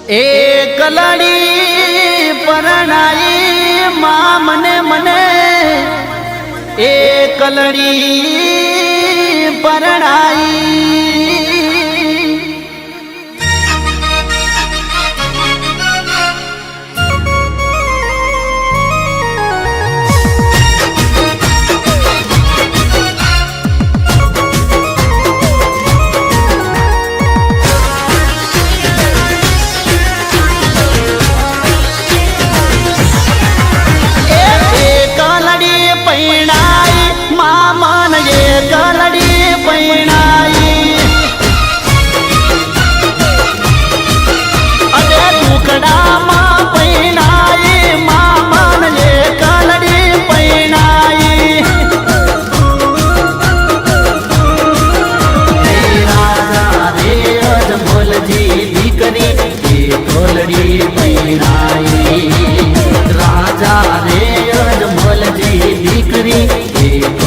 એ કલડી પરણાઈ માં મને મને એ કલડી પરણાઈ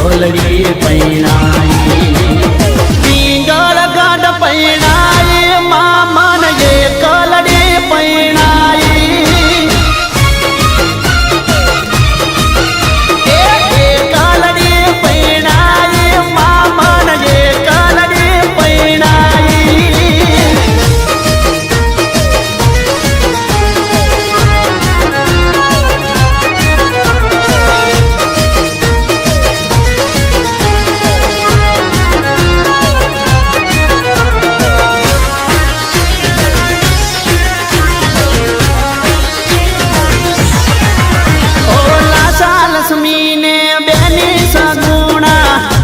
કોલડી પૈણાઈ પિંગળ ગાડ પૈણાઈ મામન એ કોલડી પૈણાઈ એ કોલડી પૈણાઈ મામન એ કોલડી પૈણાઈ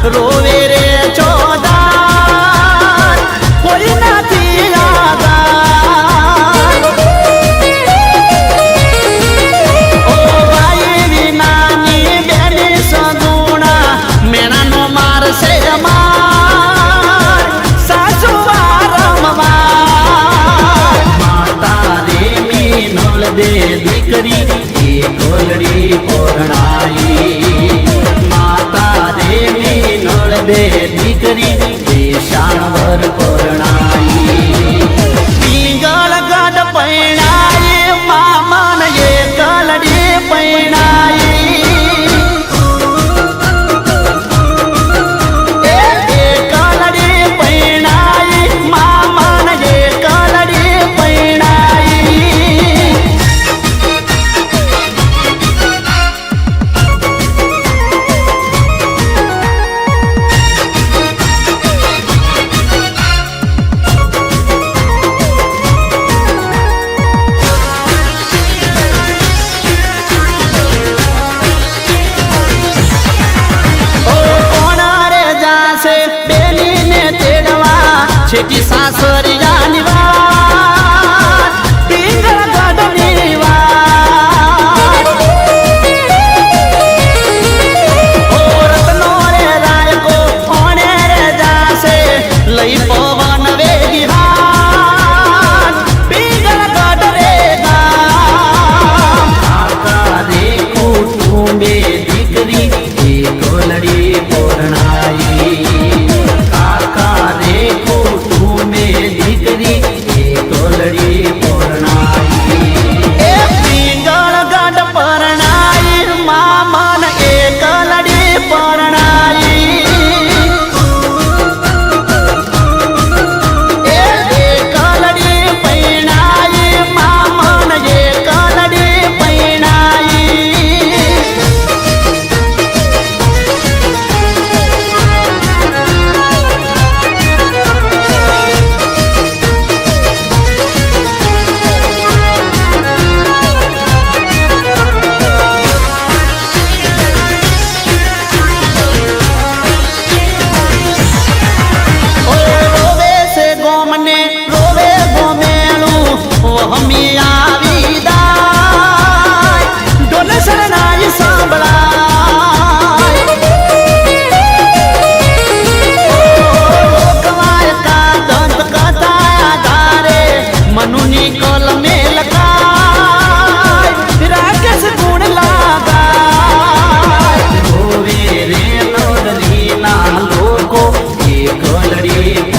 રોવે રે ચોદાર કોઈ નથી આગાર ઓ ભાઈ વિનાની બેની સગુણા મેણાનો મારશે માર સાસુ વારંવાર માતા રે મીનોલ દે દીકરી એ કોલડી પરણાઈ બે દીકરી એ શાણવર પરણાઈ પિંગળ ગાડ પૈણાઈ મામન એ કલડી પૈણાઈ એ કલડી પૈણાઈ મામન એ કલડી પૈણાઈ છેટી સાસરિયાની વાત પિંગળ ગાડની વાત ઓ રત્નો રે રાયકો ઓણે રે જાશે લઈ પવન વેગી હાથ પિંગળ ગાડ રે ગામ કાકા રે કુટુંબે દીકરી એ કોલડી પરણાઈ દીકરી એ કોલડી પરણાઈ એ પિંગળ ગાડ પરણાઈ મામન એ કોલડી પરણાઈ એ કોલડી પૈણાઈ મામન એ કોલડી પૈણાઈ હમી આવી દાય ડોલ શરણાઈ સાંભળાય કવાય કા દંત કથાયા ધારે મનુની કલમે લખાય રાકેશ ગુણ લાગાય રોવે રે લોડલી ના લોકો એ કોલડી